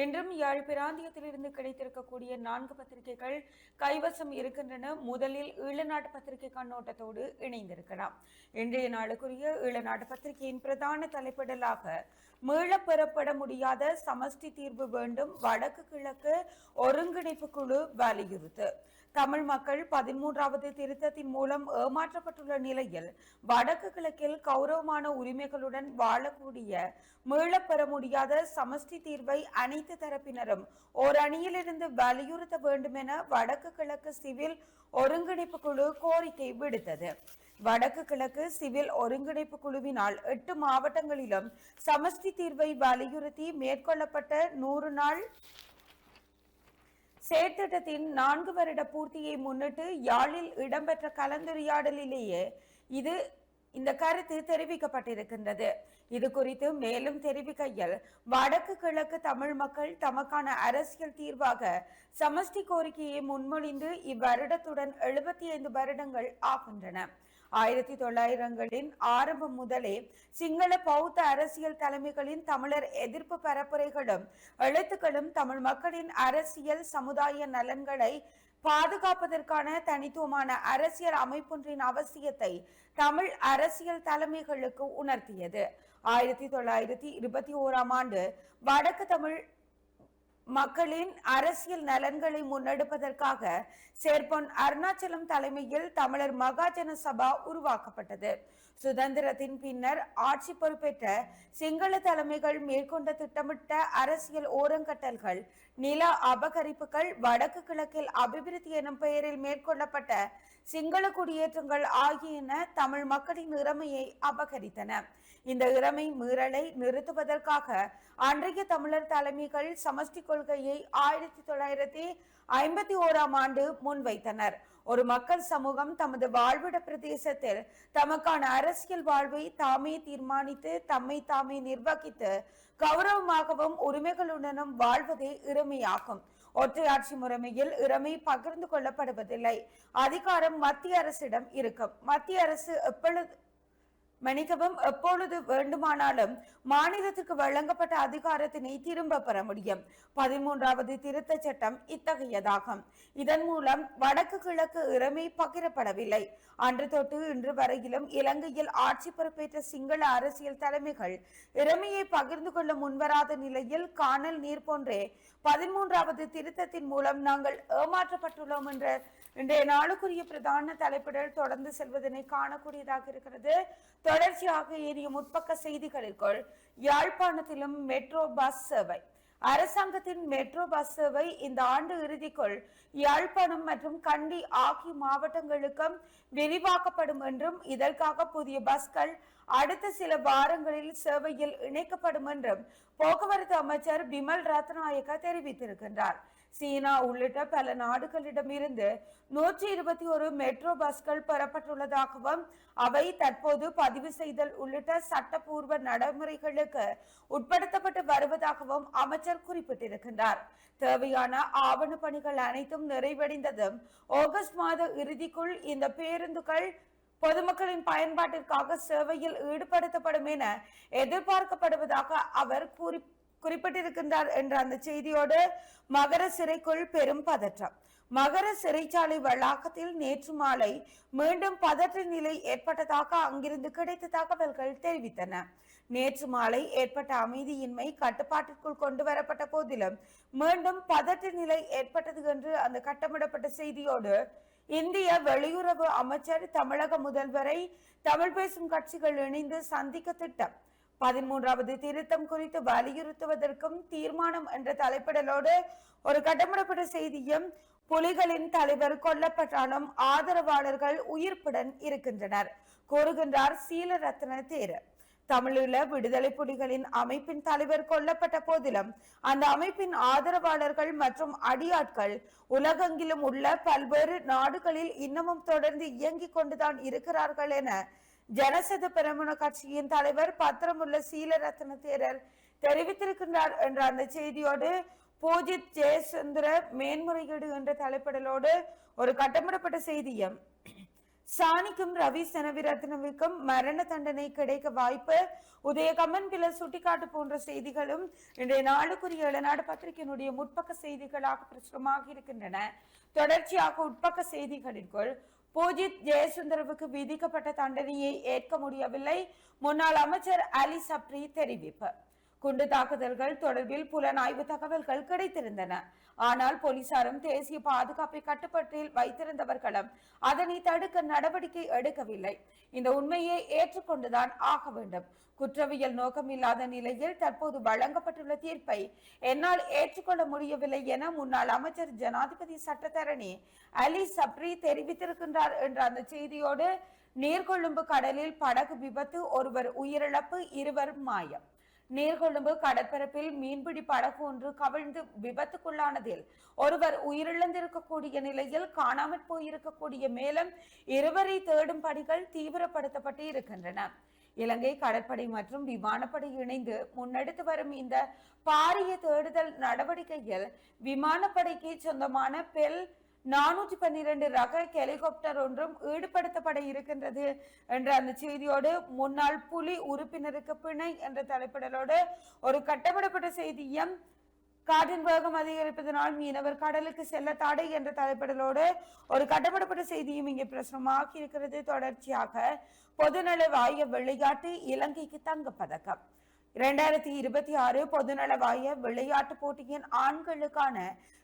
இன்றும் யாழ் பிராந்தியத்திலிருந்து கிடைத்திருக்கக்கூடிய 4 பத்திரிகைகள் கைவசம் இருக்கின்றன. முதலில் ஈழநாட்டு பத்திரிகை கண்ணோட்டத்தோடு இணைந்திருக்கலாம். இன்றைய நாளுக்குரிய ஈழநாட்டு பத்திரிகையின் பிரதான தலைப்பிடலாக மீளப் பெறப்பட முடியாத சமஷ்டி தீர்வு வேண்டும், வடக்கு கிழக்கு ஒருங்கிணைப்பு குழு வலியுறுத்து. தமிழ் மக்கள் 13வது திருத்தத்தின் மூலம் ஏமாற்றப்பட்டுள்ள நிலையில் வடக்கு கிழக்கில் கௌரவமான உரிமைகளுடன் வாழக்கூடிய மீளப் பெற முடியாத சமஷ்டி தீர்வை அனைத்து தரப்பினரும் ஓர் அணியிலிருந்து வலியுறுத்த வேண்டும் என வடக்கு கிழக்கு சிவில் ஒருங்கிணைப்பு குழு கோரிக்கை விடுத்தது. வடக்கு கிழக்கு சிவில் ஒருங்கிணைப்பு குழுவினால் 8 மாவட்டங்களிலும் சமஷ்டி தீர்வை வலியுறுத்தி மேற்கொள்ளப்பட்ட 100 நாள் செயற்திட்டத்தின் 4 வருட பூர்த்தியை முன்னிட்டு யாழில் இடம்பெற்ற கலந்துரையாடலிலேயே இந்த கருத்து தெரிவிக்கப்பட்டிருக்கின்றது. இது குறித்து மேலும் தெரிவிக்கையில், வடக்கு கிழக்கு தமிழ் மக்கள் தமக்கான அரசியல் தீர்வாக சமஷ்டி கோரிக்கையை முன்மொழிந்து இவ்வருடத்துடன் 75 வருடங்கள் ஆகின்றன. 1900களின் ஆரம்பம் முதலே சிங்கள பௌத்த அரசியல் தலைமைகளின் தமிழர் எதிர்ப்பு பரப்புரைகளும் எழுத்துக்களும் தமிழ் மக்களின் அரசியல் சமுதாய நலன்களை பாதுகாப்பதற்கான தனித்துவமான அரசியல் அமைப்பொன்றின் அவசியத்தை தமிழ் அரசியல் தலைமைகளுக்கு உணர்த்தியது. 1921ஆம் ஆண்டு வடக்கு தமிழ் மக்களின் அரசியல் நலன்களை முன்னெடுப்பதற்காக சேர்பொன் அருணாச்சலம் தலைமையில் தமிழர் மகாஜன சபா உருவாக்கப்பட்டது. சுதந்திரத்தின் பின்னர் ஆட்சி பொறுப்பேற்ற சிங்கள தலைமைகள் மேற்கொண்ட திட்டமிட்ட அரசியல் ஓரங்கட்டல்கள், நில அபகரிப்புகள், வடக்கு கிழக்கில் அபிவிருத்தி எனும் பெயரில் மேற்கொள்ளப்பட்ட சிங்கள குடியேற்றங்கள் ஆகியன தமிழ் மக்களின் இறமையை அபகரித்தன. இந்த இறமை மீறலை நிறுத்துவதற்காக அன்றைய தமிழர் தலைமைகள் சமஷ்டி கொள்கையை 1951ஆம் ஆண்டு முன்வைத்தனர். ஒரு மக்கள் சமூகம் தமது வாழ்விட பிரதேசத்தில் தமக்கான அரசியல் வாழ்வை தாமே தீர்மானித்து தம்மை தாமே நிர்வகித்து கௌரவமாகவும் உரிமைகளுடனும் வாழ்வதே இறைமையாகும். ஒற்றையாட்சி முறைமையில் இறைமை பகிர்ந்து கொள்ளப்படுவதில்லை. அதிகாரம் மத்திய அரசிடம் இருக்கும். மத்திய அரசு எப்பொழுது வேண்டுமானாலும் மாநிலத்திற்கு வழங்கப்பட்ட அதிகாரத்தினை திரும்ப பெற முடியும். 13வது திருத்த சட்டம் இத்தகையதாகும். இதன் மூலம் வடக்கு கிழக்கு இறைமை பகிரப்படவில்லை. அன்று தொட்டு இன்று வரையிலும் இலங்கையில் ஆட்சி பொறுப்பேற்ற சிங்கள அரசியல் தலைமைகள் இறைமையை பகிர்ந்து கொள்ள முன்வராத நிலையில் காணல் நீர் போன்றே 13வது திருத்தத்தின் மூலம் நாங்கள் ஏமாற்றப்பட்டுள்ளோம் என்ற இன்றைய நாளுக்குரிய பிரதான தலைப்பிடல் தொடர்ந்து செல்வதனை காணக்கூடியதாக இருக்கிறது. தொடர்ச்சியாக ஏறிய முற்பக்க செய்திகளுக்குள், யாழ்ப்பாணத்திலும் மெட்ரோ பஸ் சேவை. அரசாங்கத்தின் மெட்ரோ பஸ் சேவை இந்த ஆண்டு இறுதிக்குள் யாழ்ப்பாணம் மற்றும் கண்டி ஆகிய மாவட்டங்களுக்கும் விரிவாக்கப்படும் என்றும் இதற்காக புதிய பஸ்கள் அடுத்த சில வாரங்களில் சேவையில் இணைக்கப்படும் என்றும் போக்குவரத்து அமைச்சர் பிமல் ரத்நாயக்க தெரிவித்திருக்கின்றார். சீனா உள்ளிட்ட பல நாடுகளிடமிருந்து 121 மெட்ரோ பஸ்கள் பெறப்பட்டுள்ளதாகவும் அவை தற்போது பதிவு செய்தல் உள்ளிட்ட சட்டப்பூர்வ நடைமுறைகளுக்கு உட்படுத்தப்பட்டு வருவதாகவும் அமைச்சர் குறிப்பிட்டிருக்கின்றார். தேவையான ஆவண பணிகள் அனைத்தும் நிறைவடைந்ததும் ஆகஸ்ட் மாத இறுதிக்குள் இந்த பேருந்துகள் பொதுமக்களின் பயன்பாட்டிற்காக சேவையில் ஈடுபடுத்தப்படும் என எதிர்பார்க்கப்படுவதாக அவர் குறிப்பிட்டிருக்கின்றார் என்ற அந்த செய்தியோடு, மகர சிறைக்குள் பெரும் பதற்றம். மகர சிறைச்சாலை வளாகத்தில் நேற்று மாலை மீண்டும் பதற்ற நிலை ஏற்பட்டதாக அங்கிருந்து கிடைத்த தகவல்கள் தெரிவித்தன. நேற்று மாலை ஏற்பட்ட அமைதியின்மை கட்டுப்பாட்டிற்குள் கொண்டு வரப்பட்ட போதிலும் மீண்டும் பதற்ற நிலை ஏற்பட்டது என்று அந்த கட்டமிடப்பட்ட செய்தியோடு, இந்திய வெளியுறவு அமைச்சர் தமிழக முதல்வரை தமிழ் பேசும் கட்சிகள் இணைந்து சந்திக்க திட்டம். 13வது திருத்தம் குறித்து வலியுறுத்துவதற்கும் தீர்மானம் என்ற தலைப்பிடலோடு ஒரு கட்டமிடப்பட்ட செய்தியும், புலிகளின் தலைவர் கொல்லப்பட்டாலும் ஆதரவாளர்கள் உயிர்ப்புடன் இருக்கின்றனர் கூறுகின்றார் சீலரத்ன தேரர். தமிழீழ விடுதலை புலிகளின் அமைப்பின் தலைவர் கொல்லப்பட்ட போதிலும் அந்த அமைப்பின் ஆதரவாளர்கள் மற்றும் அடியாட்கள் உலகெங்கிலும் உள்ள பல்வேறு நாடுகளில் இன்னமும் தொடர்ந்து இயங்கிக் கொண்டுதான் இருக்கிறார்கள் என ஜனசத பெரமுன கட்சியின் தலைவர் பத்திரமுள்ள சீலரத்ன தேரர் தெரிவித்திருக்கின்றார் என்ற அந்த செய்தியோடு, பூஜித் ஜெயசுந்தர மேன்முறையீடு என்ற தலைப்பிடலோடு ஒரு கட்டமிடப்பட்ட செய்தியும், சாணிக்கும் ரவி செனவிரத்னவிற்கும் மரண தண்டனை கிடைக்க வாய்ப்பு, உதயகம்மன் பில சுட்டிக்காட்டு போன்ற செய்திகளும் இன்றைய நாளுக்குரிய இளநாடு பத்திரிகையினுடைய முற்பக்க செய்திகளாக பிரசுரமாக இருக்கின்றன. தொடர்ச்சியாக உட்பக்க செய்திகளிற்குள் பூஜித் ஜெயசுந்தரவுக்கு விதிக்கப்பட்ட தண்டனையை ஏற்க முடியவில்லை, முன்னாள் அமைச்சர் அலி சப்ரி தெரிவிப்பு. குண்டு தாக்குதல்கள் தொடர்பில் புலனாய்வு தகவல்கள் கிடைத்திருந்தன. ஆனால் போலீசாரும் தேசிய பாதுகாப்பை கட்டுப்பாட்டில் வைத்திருந்தவர்களும் அதனை தடுக்க நடவடிக்கை எடுக்கவில்லை. இந்த உண்மையை ஏற்றுக்கொண்டுதான் ஆக வேண்டும். குற்றவியல் நோக்கம் இல்லாத நிலையில் தற்போது வழங்கப்பட்டுள்ள தீர்ப்பை என்னால் ஏற்றுக்கொள்ள முடியவில்லை என முன்னாள் அமைச்சர் ஜனாதிபதி சட்டத்தரணி அலி சப்ரி தெரிவித்திருக்கின்றார் என்ற அந்த செய்தியோடு, நீர்கொழும்பு கடலில் படகு விபத்து, ஒருவர் உயிரிழப்பு, இருவர் மாயம். நீர்கொழும்பு கடற்பரப்பில் மீன்பிடி படகு ஒன்று கவிழ்ந்து விபத்துக்குள்ளானதில் ஒருவர் உயிரிழந்திருக்கக்கூடிய நிலையில் காணாமற் போயிருக்கக்கூடிய மேலும் இருவரை தேடும் பணிகள் தீவிரப்படுத்தப்பட்டு இருக்கின்றன. இலங்கை கடற்படை மற்றும் விமானப்படை இணைந்து முன்னெடுத்து வரும் இந்த பாரிய தேடுதல் நடவடிக்கையில் விமானப்படைக்கு சொந்தமான பெல் 412 ரக ஹெலிகாப்டர் ஒன்றும் ஈடுபடுத்தப்பட இருக்கின்றது என்ற அந்த செய்தியோடு, முன்னாள் புலி உறுப்பினருக்கு பிணை என்ற தலைப்பிடலோடு ஒரு கட்டப்படப்பட்ட செய்தியும், காற்றின் வேகம் அதிகரிப்பதனால் மீனவர் கடலுக்கு செல்ல தடை என்ற தலைப்பிடலோடு ஒரு கட்டப்படப்பட்ட செய்தியும் இங்கே பிரசுரமாகி இருக்கிறது. தொடர்ச்சியாக பொதுநலவாய விளையாட்டு இலங்கைக்கு தங்கப்பதக்கம். 2026 பொதுநலவாய விளையாட்டு போட்டியின் ஆண்களுக்கான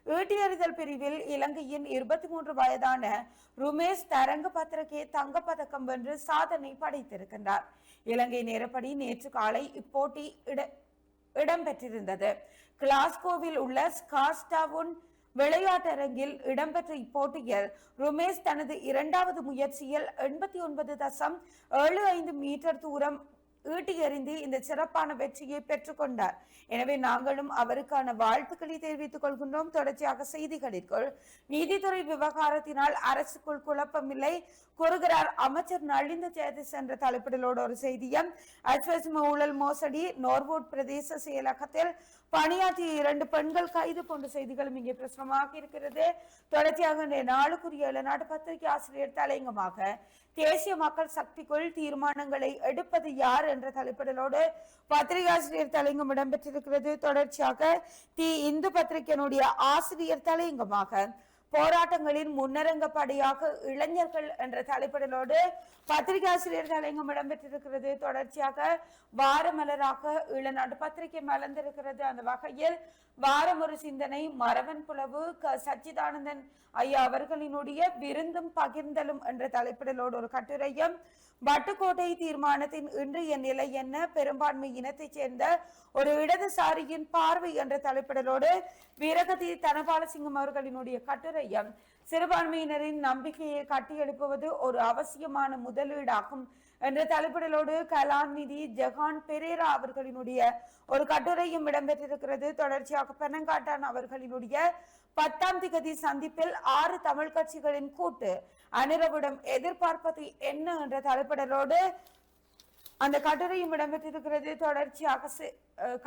ஈட்டியறிதல் பிரிவில் இலங்கையின் 23 வயதான ருமேஷ் தரங்க பத்திரகே தங்கப்பதக்கம் வென்று சாதனை படைத்திருக்கின்றார். இலங்கை நேரப்படி நேற்று காலை இப்போட்டி இடம்பெற்றிருந்தது. கிளாஸ்கோவில் உள்ள ஸ்காஸ்டாவுன் விளையாட்டரங்கில் இடம்பெற்ற இப்போட்டியில் ருமேஷ் தனது இரண்டாவது முயற்சியில் 89.75 மீட்டர் தூரம் ஈட்டி எறிந்து இந்த சிறப்பான வெற்றியை பெற்றுக்கொண்டார். எனவே நாங்களும் அவருக்கான வாழ்த்துக்களை தெரிவித்துக் கொள்கின்றோம். தொடர்ச்சியாக செய்திகளிற்குள், நீதித்துறை விவகாரத்தினால் அரசுக்குள் குழப்பமில்லை கூறுகிறார் அமைச்சர் நலிந்த ஜெயதிஸ் என்ற தலைப்பிடலோடு ஒரு செய்தியும், ஊழல் மோசடி, நோர்வுட் பிரதேச செயலகத்தில் பணியாற்றிய 2 பெண்கள் கைது போன்ற செய்திகளும் இங்கே பிரசுரமாக இருக்கிறது. தொடர்ச்சியாக நாளுக்குரிய இளநாடு பத்திரிகை ஆசிரியர் தலையங்கமாக தேசிய மக்கள் சக்திக்குள் தீர்மானங்களை எடுப்பது யார் என்ற தலைப்பிடலோடு பத்திரிகாசிரியர் தலையங்கம் இடம்பெற்றிருக்கிறது. தொடர்ச்சியாக தி இந்து பத்திரிகையினுடைய ஆசிரியர் தலையங்கமாக போராட்டங்களின் முன்னரங்கப்படியாக இளைஞர்கள் என்ற தலைப்பிடலோடு பத்திரிகாசிரியர் தலையங்கம் இடம்பெற்றிருக்கிறது. தொடர்ச்சியாக வாரமலராக இளநாடு பத்திரிகை மலர்ந்திருக்கிறது. அந்த வகையில் வாரம் ஒரு சிந்தனை, மரவன் புலவு, சச்சிதானந்தன் ஐயா அவர்களினுடைய விருந்தும் பகிர்ந்தலும் என்ற தலைப்பிடலோடு ஒரு கட்டுரையும், வட்டுக்கோட்டை தீர்மானத்தின் இன்றைய நிலை என்ன, பெரும்பான்மை இனத்தைச் சேர்ந்த ஒரு இடதுசாரியின் பார்வை என்ற தலைப்பிடலோடு வீரகதி தனபாலசிங்கம் அவர்களினுடைய கட்டுரையும், சிறுபான்மையினரின் நம்பிக்கையை கட்டியெழுப்புவது ஒரு அவசியமான முதலீடாகும் என்ற தலைப்பிடலோடு கலாநிதி ஜெகான் பெரேரா அவர்களினுடைய ஒரு கட்டுரையும் இடம்பெற்றிருக்கிறது. தொடர்ச்சியாக பெனங்காட்டான் அவர்களினுடைய 10ஆம் திகதி சந்திப்பில் 6 தமிழ் கட்சிகளின் கூட்டு அனிரவிடம் எதிர்பார்ப்பது என்ன என்ற தலைப்பிடலோடு அந்த கட்டுரையும் இடம்பெற்றிருக்கிறது. தொடர்ச்சியாக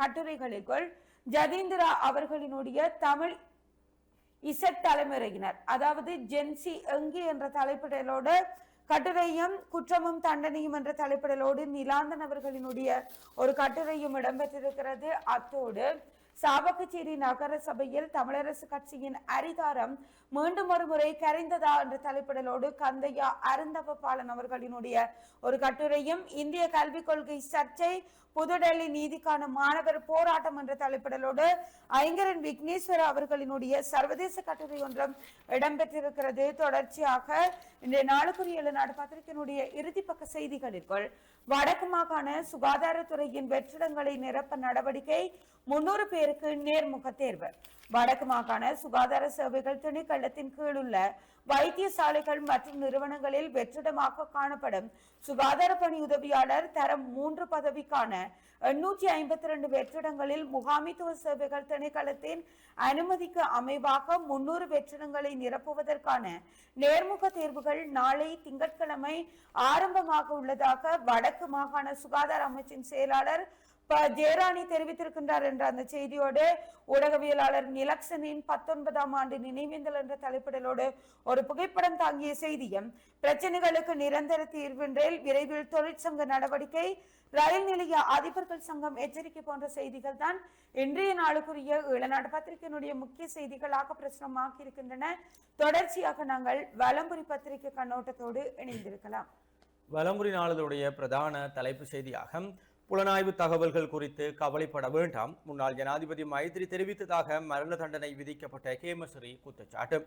கட்டுரைகளுக்குள் ஜதீந்திரா அவர்களினுடைய தமிழ் இசட் தலைமுறையினர், அதாவது ஜென்சி எங்கே என்ற தலைப்பிடலோடு கட்டுரையும், குற்றமும் தண்டனையும் என்ற தலைப்பிடலோடு நிலாந்தன் அவர்களினுடைய ஒரு கட்டுரையும் இடம்பெற்றிருக்கிறது. அத்தோடு சாவகச்சேரி நகர சபையில் தமிழரசு கட்சியின் அரிதாரம் மீண்டும் ஒரு முறை கரைந்ததா என்ற தலைப்பிடலோடு கந்தையா அருந்தவ பாலன் அவர்களினுடைய ஒரு கட்டுரையும், இந்திய கல்விக் கொள்கை சர்ச்சை, புதுடெல்லி நீதிக்கான மாணவர் போராட்டம் என்ற தலைப்பிடலோடு ஐங்கரன் விக்னேஸ்வர அவர்களினுடைய சர்வதேச கட்டுரை ஒன்றும் இடம்பெற்றிருக்கிறது. தொடர்ச்சியாக இன்றைய நாளுக்குரிய இளநாடு பத்திரிகையினுடைய இறுதி பக்க செய்திகளிற்குள், வடக்கு மாகாண சுகாதாரத்துறையின் வெற்றிடங்களை நிரப்ப நடவடிக்கை, 300 பேருக்கு நேர்முக தேர்வு. வடக்கு மாகாண சுகாதார சேவைகள் திணைக்களத்தின் கீழுள்ள வைத்தியசாலைகள் மற்றும் நிறுவனங்களில் வெற்றிடமாக காணப்படும் சுகாதார பணி உதவியாளர் தரம் 3 பதவிக்கான 852 வெற்றிடங்களில் முகாமித்துவ சேவைகள் திணைக்களத்தின் அனுமதிக்கு அமைவாக 300 வெற்றிடங்களை நிரப்புவதற்கான நேர்முக தேர்வுகள் நாளை திங்கட்கிழமை ஆரம்பமாக உள்ளதாக வடக்கு மாகாண சுகாதார அமைச்சின் செயலாளர் ஜெயராணி தெரிவித்திருக்கின்றார் என்ற அந்த செய்தியோடு ஊடகவியலாளர் நிலக்சனின் 19ஆம் ஆண்டு நினைவேந்தல் என்ற தலைப்பிடலோடு ஒரு புகைப்படம் தாங்கிய செய்தியும், பிரச்சனைகளுக்கு நிரந்தர தீர்வின்றில் விரைவில் தொழிற்சங்க நடவடிக்கை, ரயில் நிலைய அதிபர்கள் சங்கம் எச்சரிக்கை போன்ற செய்திகள் தான் இன்றைய நாளுக்குரிய ஈழநாடு பத்திரிகையினுடைய முக்கிய செய்திகளாக பிரசுரமாகி இருக்கின்றன. தொடர்ச்சியாக நாங்கள் வலம்புரி பத்திரிகை கண்ணோட்டத்தோடு இணைந்திருக்கலாம். வலம்புரி நாளினுடைய பிரதான தலைப்பு செய்தியாக புலனாய்வு தகவல்கள் குறித்து கவலைப்பட வேண்டாம், முன்னாள் ஜனாதிபதி மைத்திரி தெரிவித்ததாக மரண தண்டனை விதிக்கப்பட்ட கேமஸ்ரீ குற்றச்சாட்டு.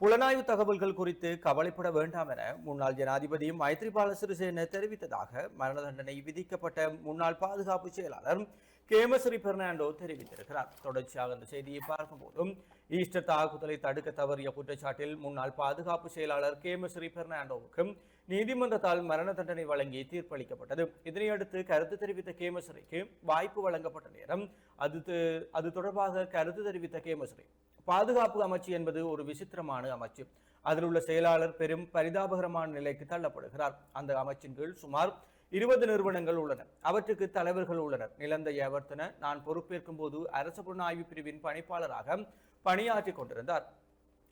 புலனாய்வு தகவல்கள் குறித்து கவலைப்பட வேண்டாம் என முன்னாள் ஜனாதிபதி மைத்ரிபால சிறிசேன தெரிவித்ததாக மரண தண்டனை விதிக்கப்பட்ட முன்னாள் பாதுகாப்பு செயலாளர் கேமஸ்ரீ பெர்னாண்டோ தெரிவித்திருக்கிறார். தொடர்ச்சியாக அந்த செய்தியை பார்க்கும்போதும் ஈஸ்டர் தாக்குதலை தடுக்க தவறிய குற்றச்சாட்டில் முன்னாள் பாதுகாப்பு செயலாளர் கேமஸ்ரீ பெர்னாண்டோவுக்கு நீதிமன்றத்தால் மரண தண்டனை வழங்கி தீர்ப்பளிக்கப்பட்டது. இதனையடுத்து கருத்து தெரிவித்த கேமஸ்ரீக்கு வாய்ப்பு வழங்கப்பட்ட நேரம் அது தொடர்பாக கருத்து தெரிவித்த கேமஸ்ரீ, பாதுகாப்பு அமைச்சு என்பது ஒரு விசித்திரமான அமைச்சு, அதில் உள்ள செயலாளர் பெரும் பரிதாபகரமான நிலைக்கு தள்ளப்படுகிறார். அந்த அமைச்சின் கீழ் சுமார் 20 நிறுவனங்கள் உள்ளன, அவற்றுக்கு தலைவர்கள் உள்ளனர். நிலந்த ஏவர்த்தன நான் பொறுப்பேற்கும் போது அரசு புலனாய்வு பிரிவின் பணிப்பாளராக பணியாற்றி கொண்டிருந்தார்.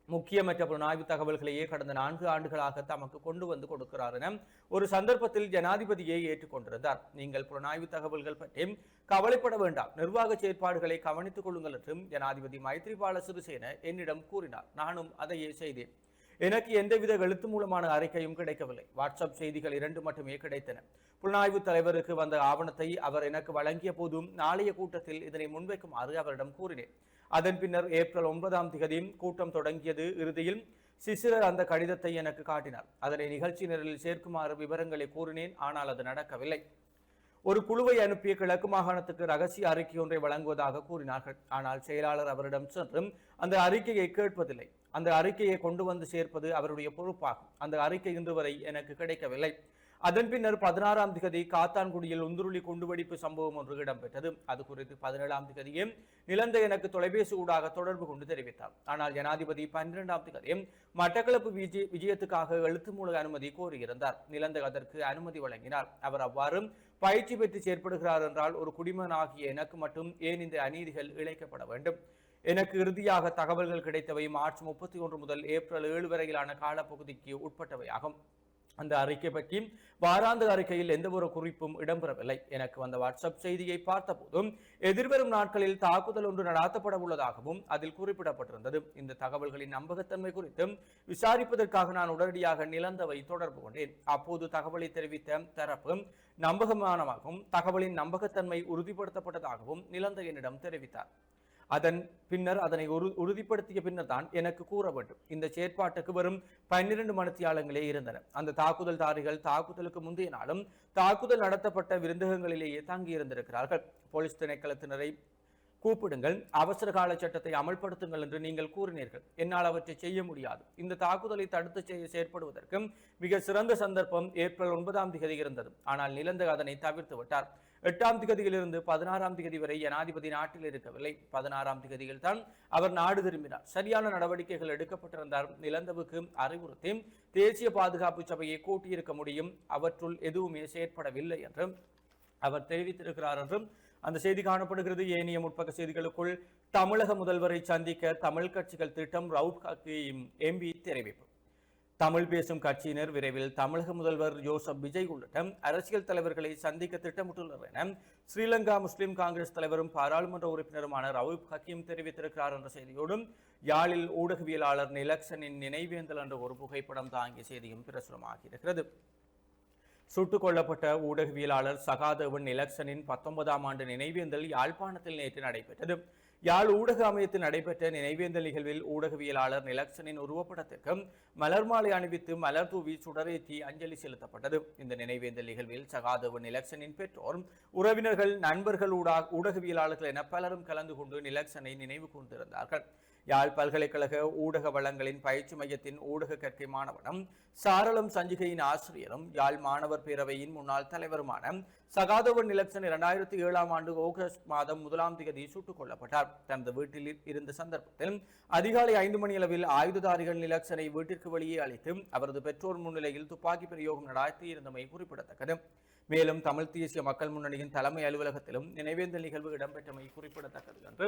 முக்கியமற்ற புலனாய்வு தகவல்களையே கடந்த 4 ஆண்டுகளாக தமக்கு கொண்டு வந்து கொடுக்கிறார் என ஒரு சந்தர்ப்பத்தில் ஜனாதிபதியை ஏற்றுக்கொண்டிருந்தார். நீங்கள் புலனாய்வு தகவல்கள் பற்றி கவலைப்பட வேண்டாம், நிர்வாக செயற்பாடுகளை கவனித்துக் கொள்ளுங்கள் என்றும் ஜனாதிபதி மைத்ரிபால சிறிசேன என்னிடம் கூறினார். நானும் அதையே செய்தேன். எனக்கு எந்தவித எழுத்து மூலமான அறிக்கையும் கிடைக்கவில்லை. வாட்ஸ்அப் செய்திகள் 2 மட்டுமே கிடைத்தன. புலனாய்வு தலைவருக்கு வந்த ஆவணத்தை அவர் எனக்கு வழங்கிய போதும் நாளைய கூட்டத்தில் இதனை முன்வைக்குமாறு அவரிடம் கூறினேன். அதன் பின்னர் ஏப்ரல் 9ஆம் தேதி கூட்டம் தொடங்கியது. இறுதியில் சிசிரர் அந்த கடிதத்தை எனக்கு காட்டினார். அதனை நிகழ்ச்சி நிரலில் சேர்க்குமாறு விவரங்களை கூறினேன். ஆனால் அது நடக்கவில்லை. ஒரு குழுவை அனுப்பிய கிழக்கு மாகாணத்துக்கு ரகசிய அறிக்கை ஒன்றை வழங்குவதாக கூறினார்கள். ஆனால் செயலாளர் அவரிடம் சென்று அந்த அறிக்கையை கேட்பதில்லை. அந்த அறிக்கையை கொண்டு வந்து சேர்ப்பது அவருடைய பொறுப்பாகும். அந்த அறிக்கை இன்று வரை எனக்கு கிடைக்கவில்லை. அதன் பின்னர் 16ஆம் தேதி காத்தான்குடியில் உந்துருளி குண்டுவெடிப்பு சம்பவம் ஒன்று இடம்பெற்றது. அது குறித்து 17ஆம் தேதியே நிலந்த எனக்கு தொலைபேசி ஊடாக தொடர்பு கொண்டு தெரிவித்தார். ஆனால் ஜனாதிபதி 12ஆம் தேதி மட்டக்களப்பு விஜயத்துக்காக எழுத்து மூல அனுமதி கோரியிருந்தார். நிலந்த அதற்கு அனுமதி வழங்கினார். அவர் அவ்வாறு பயிற்சி பெற்று செயற்படுகிறார் என்றால் ஒரு குடிமகனாகிய எனக்கு மட்டும் ஏன் இந்த அநீதிகள் இழைக்கப்பட வேண்டும்? எனக்கு இறுதியாக தகவல்கள் கிடைத்தவை மார்ச் 31 முதல் ஏப்ரல் 7 வரையிலான காலப்பகுதிக்கு உட்பட்டவையாகும். அந்த அறிக்கை பற்றி வாராந்த அறிக்கையில் எந்த ஒரு குறிப்பும் இடம்பெறவில்லை. எனக்கு வந்த வாட்ஸ்அப் செய்தியை பார்த்த போதும் எதிர்வரும் நாட்களில் தாக்குதல் ஒன்று நடாத்தப்பட உள்ளதாகவும் அதில் குறிப்பிடப்பட்டிருந்தது. இந்த தகவல்களின் நம்பகத்தன்மை குறித்து விசாரிப்பதற்காக நான் உடனடியாக நிலந்தவை தொடர்பு கொண்டேன். அப்போது தகவலை தெரிவித்த தரப்பு நம்பகமானதாகவும் தகவலின் நம்பகத்தன்மை உறுதிப்படுத்தப்பட்டதாகவும் நிலந்த என்னிடம் தெரிவித்தார். அதன் பின்னர் அதனை உறுதிப்படுத்திய பின்னர் தான் எனக்கு கூற வேண்டும். இந்த செயற்பாட்டுக்கு வரும் 12 மணித்தியாலங்களே இருந்தன. அந்த தாக்குதல்தாரிகள் தாக்குதலுக்கு முந்தைய நாளும் தாக்குதல் நடத்தப்பட்ட விருந்தகங்களிலேயே தங்கியிருந்திருக்கிறார்கள். போலீஸ் திணைக்களத்தினரை கூப்பிடுங்கள், அவசர கால சட்டத்தை அமல்படுத்துங்கள் என்று நீங்கள் கூறினீர்கள். என்னால் அவற்றை செய்ய முடியாது. இந்த தாக்குதலை தடுத்து செயற்படுவதற்கு மிக சிறந்த சந்தர்ப்பம் ஏப்ரல் 9ஆம் தேதி இருந்தது. ஆனால் நிலந்த அதனை தவிர்த்து விட்டார். 8ஆம் தேதியிலிருந்து 16ஆம் தேதி வரை ஜனாதிபதி நாட்டில் இருக்கவில்லை. 16ஆம் தேதியில் தான் அவர் நாடு திரும்பினார். சரியான நடவடிக்கைகள் எடுக்கப்பட்டிருந்தார். நிலந்தவுக்கு அறிவுறுத்தி தேசிய பாதுகாப்பு சபையை கூட்டியிருக்க முடியும். அவற்றுள் எதுவுமே செயற்படவில்லை என்று அவர் தெரிவித்திருக்கிறார் என்றும் அந்த செய்தி காணப்படுகிறது. ஏனைய முற்பக்க செய்திகளுக்குள் தமிழக முதல்வரை சந்திக்க தமிழ் கட்சிகள் திட்டம், ரவுப் ஹக்கீம் எம்பி தெரிவிப்பு. தமிழ் பேசும் கட்சியினர் விரைவில் தமிழக முதல்வர் ஜோசப் விஜய் உள்ளிட்ட அரசியல் தலைவர்களை சந்திக்க திட்டமிட்டுள்ளனர் என ஸ்ரீலங்கா முஸ்லிம் காங்கிரஸ் தலைவரும் பாராளுமன்ற உறுப்பினருமான ரவுப் ஹக்கீம் தெரிவித்திருக்கிறார் என்ற செய்தியோடும் யாழில் ஊடகவியலாளர் நிலக்சனின் நினைவேந்தல் என்ற ஒரு புகைப்படம் தாங்கிய செய்தியும் பிரசுரமாகியிருக்கிறது. சுட்டுக் கொல்லப்பட்ட ஊடகவியலாளர் சகாதேவன் நிலக்சனின் 19ஆம் ஆண்டு நினைவேந்தல் யாழ்ப்பாணத்தில் நேற்று நடைபெற்றது. யாழ் ஊடக அமையத்தில் நடைபெற்ற நினைவேந்தல் நிகழ்வில் ஊடகவியலாளர் நிலக்சனின் உருவப்படத்திற்கு மலர் மாலை அணிவித்து மலர் தூவி சுடரேற்றி அஞ்சலி செலுத்தப்பட்டது. இந்த நினைவேந்தல் நிகழ்வில் சகாதேவன் நிலக்சனின் பெற்றோர், உறவினர்கள், நண்பர்கள், ஊடகவியலாளர்கள் என பலரும் கலந்து கொண்டு நிலக்சனை நினைவு கூர்ந்திருந்தார்கள். யாழ் பல்கலைக்கழக ஊடக வளங்களின் பயிற்சி மையத்தின் ஊடக கற்கை மாணவனும் சாரளம் சஞ்சிகையின் ஆசிரியரும் யாழ் மாணவர் பேரவையின் முன்னாள் தலைவருமான சகாதேவன் நிலக்சன் 2007ஆம் ஆண்டு ஆகஸ்ட் மாதம் 1ஆம் தேதி சுட்டுக் கொல்லப்பட்டார். தனது வீட்டில் இருந்த சந்தர்ப்பத்தில் அதிகாலை 5 மணியளவில் ஆயுததாரிகள் நிலக்சனை வீட்டிற்கு வெளியே அழைத்து அவரது பெற்றோர் முன்னிலையில் துப்பாக்கி பிரயோகம் நடாத்தி இருந்தமை குறிப்பிடத்தக்கது. மேலும் தமிழ் தேசிய மக்கள் முன்னணியின் தலைமை அலுவலகத்திலும் நினைவேந்தல் நிகழ்வு இடம்பெற்றமை குறிப்பிடத்தக்கது என்று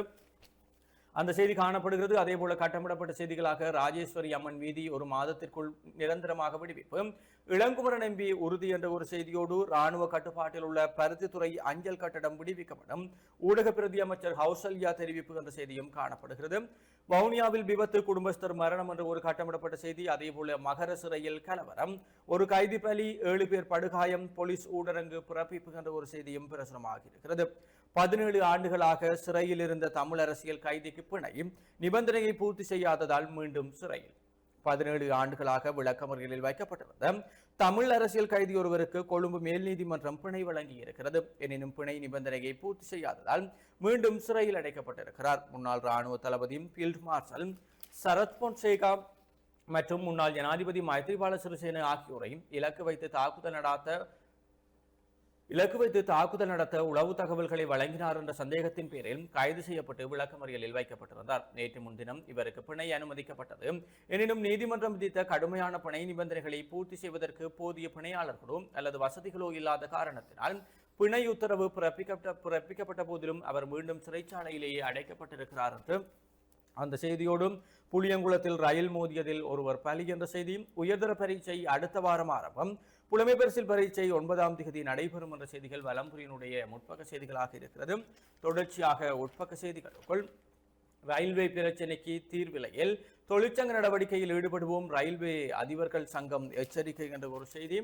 அந்த செய்தி காணப்படுகிறது. அதே போல கட்டமிடப்பட்ட செய்திகளாக ராஜேஸ்வரி அம்மன் வீதி ஒரு மாதத்திற்குள் நிரந்தரமாக விடுவிப்பு, இளங்குமரன் எம்பி உறுதி என்ற ஒரு செய்தியோடு ராணுவ கட்டுப்பாட்டில் உள்ள பருத்தித்துறை அஞ்சல் கட்டடம் விடுவிக்கப்படும், ஊடக பிரதி அமைச்சர் ஹவுசல்யா தெரிவிப்பு என்ற செய்தியும் காணப்படுகிறது. வவுனியாவில் விபத்து, குடும்பஸ்தர் மரணம் என்ற ஒரு கட்டமிடப்பட்ட செய்தி. அதே போல மகர சிறையில் கலவரம், ஒரு கைதி பலி, 7 பேர் படுகாயம், போலீஸ் ஊடரங்கு பிறப்பிப்பு என்ற ஒரு செய்தியும் பிரசுரமாக இருக்கிறது. 17 ஆண்டுகளாக சிறையில் இருந்த தமிழ் அரசியல் கைதிக்கு பிணை, நிபந்தனையை பூர்த்தி செய்யாததால் மீண்டும் சிறையில். 17 ஆண்டுகளாக விளக்கமறியலில் வைக்கப்பட்டிருந்த தமிழ் அரசியல் கைதி ஒருவருக்கு கொழும்பு மேல் நீதிமன்றம் பிணை வழங்கியிருக்கிறது. எனினும் பிணை நிபந்தனையை பூர்த்தி செய்யாததால் மீண்டும் சிறையில் அடைக்கப்பட்டிருக்கிறார். முன்னாள் ராணுவ தளபதி ஃபீல்ட் மார்ஷல் சரத் பொன்சேகா மற்றும் முன்னாள் ஜனாதிபதி மைத்ரிபால சிறிசேன ஆகியோரையும் இலக்கு வைத்து தாக்குதல் நடத்த உளவு தகவல்களை வழங்கினார் என்ற சந்தேகத்தின் பேரில் கைது செய்யப்பட்டு விளக்கமறியலில் வைக்கப்பட்டிருந்தார். நேற்று முன்தினம் இவருக்கு பிணை அனுமதிக்கப்பட்டது. எனினும் நீதிமன்றம் விதித்த கடுமையான பிணை நிபந்தனைகளை பூர்த்தி செய்வதற்கு போதிய பிணையாளர்களோ அல்லது வசதிகளோ இல்லாத காரணத்தினால் பிணை உத்தரவு பிறப்பிக்கப்பட்ட போதிலும் அவர் மீண்டும் சிறைச்சாலையிலேயே அடைக்கப்பட்டிருக்கிறார் என்று அந்த செய்தியோடும் புளியங்குளத்தில் ரயில் மோதியதில் ஒருவர் பலி என்ற செய்தியும், உயர்தர பரீட்சை அடுத்த வாரம் ஆரம்பம், புலமை பரிசில் பரீட்சை 9ஆம் தேதி நடைபெறும் என்ற செய்திகள் வலம்புரியினுடைய முற்பக்க செய்திகளாக இருக்கிறது. தொடர்ச்சியாக உட்பக்க செய்திகளுக்குள் ரயில்வே பிரச்சினைக்கு தீர்விலையில் தொழிற்சங்க நடவடிக்கையில் ஈடுபடுவோம், ரயில்வே அதிபர்கள் சங்கம் எச்சரிக்கை என்ற ஒரு செய்தி.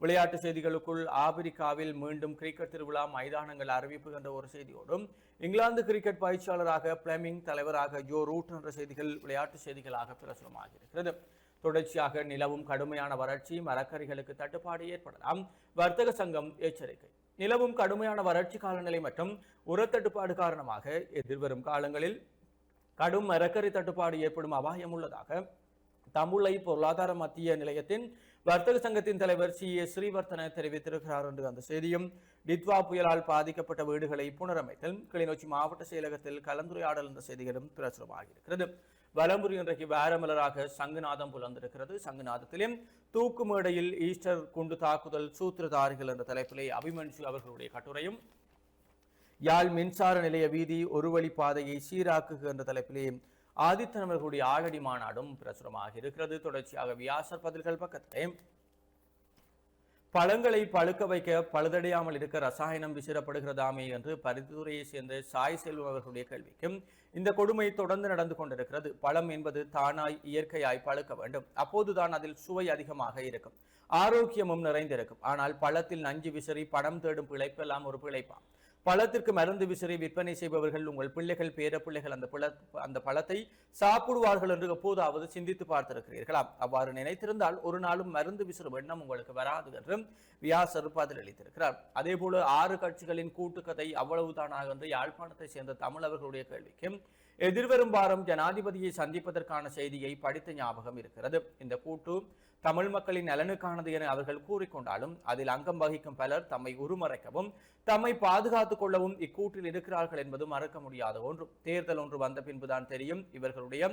விளையாட்டு செய்திகளுக்குள் ஆப்பிரிக்காவில் மீண்டும் கிரிக்கெட் திருவிழா, மைதானங்கள் அறிவிப்பு என்ற ஒரு செய்தியோடும் இங்கிலாந்து கிரிக்கெட் பயிற்சியாளராக பிளமிங், தலைவராக ஜோ ரூட் என்ற செய்திகள் விளையாட்டு செய்திகளாக பிரசுரமாக இருக்கிறது. தொடர்ச்சியாக நிலவும் கடுமையான வறட்சி, மரக்கறிகளுக்கு தட்டுப்பாடு ஏற்படலாம், வர்த்தக சங்கம் எச்சரிக்கை. நிலவும் கடுமையான வறட்சி காலநிலை மற்றும் உரத்தட்டுப்பாடு காரணமாக எதிர்வரும் காலங்களில் கடும் மரக்கறி தட்டுப்பாடு ஏற்படும் அபாயம் உள்ளதாக தமிழை பொருளாதார மத்திய நிலையத்தின் வர்த்தக சங்கத்தின் தலைவர் CA ஸ்ரீவர்த்தன தெரிவித்திருக்கிறார் என்று அந்த செய்தியும். டித்வா புயலால் பாதிக்கப்பட்ட வீடுகளை புனரமைத்தல், கிளிநொச்சி மாவட்ட செயலகத்தில் கலந்துரையாடல் என்ற செய்திகளும் பிரசுரமாகியிருக்கிறது. வலம்புரி இன்றைக்கு வேரமலராக சங்குநாதம் புலந்திருக்கிறது. சங்குநாதத்திலும் தூக்கு மேடையில் ஈஸ்டர் குண்டு தாக்குதல் சூத்திரதாரிகள் என்ற தலைப்பிலே அபிமன்சு அவர்களுடைய கட்டுரையும், யாழ் மின்சார நிலைய வீதி ஒரு வழி பாதையை சீராக்குக என்ற தலைப்பிலே ஆதித்தன் அவர்களுடைய ஆளடி மாநாடும் பிரசுரமாக இருக்கிறது. தொடர்ச்சியாக வியாசர் பதில்கள் பக்கத்திலே பழங்களை பழுக்க வைக்க பழுதடையாமல் இருக்க ரசாயனம் விசிறப்படுகிறதாமே என்று பரிந்துரையை சேர்ந்த சாய் செல்வம் அவர்களுடைய கேள்விக்கும், இந்த கொடுமை தொடர்ந்து நடந்து கொண்டிருக்கிறது. பழம் என்பது தானாய் இயற்கையாய் பழுக்க வேண்டும், அப்போதுதான் அதில் சுவை அதிகமாக இருக்கும், ஆரோக்கியமும் நிறைந்திருக்கும். ஆனால் பழத்தில் நஞ்சு விசிறி பணம் தேடும் பிழைப்பெல்லாம் ஒரு பிழைப்பாம். பழத்திற்கு மருந்து விசிறி விற்பனை செய்பவர்கள் உங்கள் பிள்ளைகள், பேரப்பிள்ளைகள் அந்த பழத்தை சாப்பிடுவார்கள் என்று எப்போதாவது சிந்தித்து பார்த்திருக்கிறீர்களா? அவ்வாறு நினைத்திருந்தால் ஒரு நாளும் மருந்து விசிறும் எண்ணம் உங்களுக்கு வராது என்று வியாசர் பதிலளித்திருக்கிறார். அதே போல 6 கட்சிகளின் கூட்டுக்கதை அவ்வளவுதானாக என்று யாழ்ப்பாணத்தை சேர்ந்த தமிழர்களுடைய கேள்விக்கு, எதிர்வரும் வாரம் ஜனாதிபதியை சந்திப்பதற்கான செய்தியை படித்த ஞாபகம் இருக்கிறது. இந்த கூட்டு தமிழ் மக்களின் நலனுக்கானது என அவர்கள் கூறிக்கொண்டாலும் அதில் அங்கம் வகிக்கும் பலர் தம்மை உருமறைக்கவும் தம்மை பாதுகாத்துக் கொள்ளவும் இக்கூட்டில் இருக்கிறார்கள் என்பது மறக்க முடியாத ஒன்று. தேர்தல் ஒன்று வந்த பின்புதான் தெரியும் இவர்களுடைய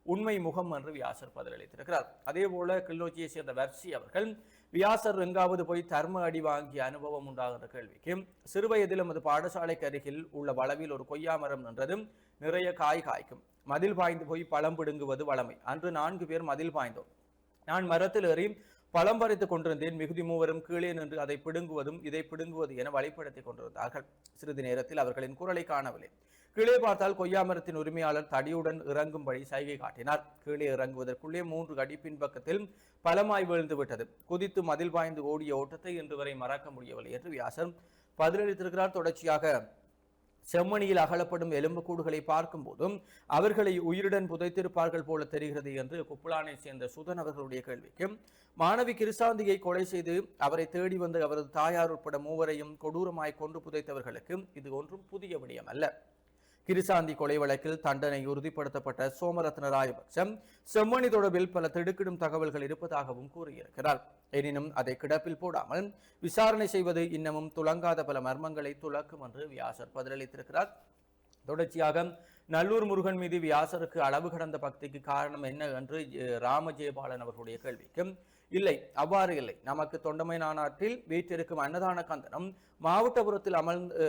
உண்மை முகம் என்று வியாசர் பதிலளித்திருக்கிறார். அதே போல கிளிநொச்சியை சேர்ந்த வர்ஷி அவர்கள், வியாசர் எங்காவது போய் தர்ம அடி வாங்கிய அனுபவம் உண்டாகின்ற கேள்விக்கு, சிறுவயதில் நமது பாடசாலைக்கு அருகில் உள்ள வளவில் ஒரு கொய்யா மரம் நின்றதும் நிறைய காய் காய்க்கும். மதில் பாய்ந்து போய் பழம் பிடுங்குவது வளமை. அன்று 4 பேர் மதில் பாய்ந்தோம். நான் மரத்தில் ஏறி பழம் பறித்துக் கொண்டிருந்தேன். மிகுதி மூவரும் கீழே நின்று அதை பிடுங்குவதும் இதை பிடுங்குவது என வழிபடுத்திக் கொண்டிருந்தார்கள். சிறிது நேரத்தில் அவர்களின் குரலை காணவில்லை. கீழே பார்த்தால் கொய்யா மரத்தின் உரிமையாளர் தடியுடன் இறங்கும்படி சைகை காட்டினார். கீழே இறங்குவதற்குள்ளே 3 அடி பின்பக்கத்தில் பலமாய் வீழ்ந்து விட்டது. குதித்து மதில் பாய்ந்து ஓடிய ஓட்டத்தை இன்று வரை மறக்க முடியவில்லை என்று வியாசர் பதிலளித்திருக்கிறார். தொடர்ச்சியாக செம்மணியில் அகலப்படும் எலும்புக்கூடுகளை பார்க்கும் போதும் அவர்களை உயிருடன் புதைத்திருப்பார்கள் போல தெரிகிறது என்று குப்புளானை சேர்ந்த சுதன் அவர்களுடைய கேள்விக்கு, மாணவி கிருசாந்தியை கொலை செய்து அவரை தேடி வந்து அவரது தாயார் உட்பட 3வரையும் கொடூரமாய் கொண்டு புதைத்தவர்களுக்கு இது ஒன்றும் புதிய விடயம் அல்ல. கிருசாந்தி கொலை வழக்கில் தண்டனை உறுதிப்படுத்தப்பட்ட சோமரத்ன ராயபக்சம் செம்மணி தொடர்பில் பல திடுக்கிடும் தகவல்கள் இருப்பதாகவும் கூறியிருக்கிறார். எனினும் அதை கிடப்பில் போடாமல் விசாரணை செய்வது இன்னமும் துலங்காத பல மர்மங்களை துலக்கும் என்று வியாசர் பதிலளித்திருக்கிறார். தொடர்ச்சியாக நல்லூர் முருகன் மீது வியாசருக்கு அளவு கடந்த பக்திக்கு காரணம் என்ன என்று ராமஜெயபாலன் அவர்களுடைய கேள்விக்கும், இல்லை, அவ்வாறு இல்லை. நமக்கு தொண்டமை நாட்டில் வீற்றிருக்கும் அன்னதான கந்தனம், மாவட்டபுரத்தில்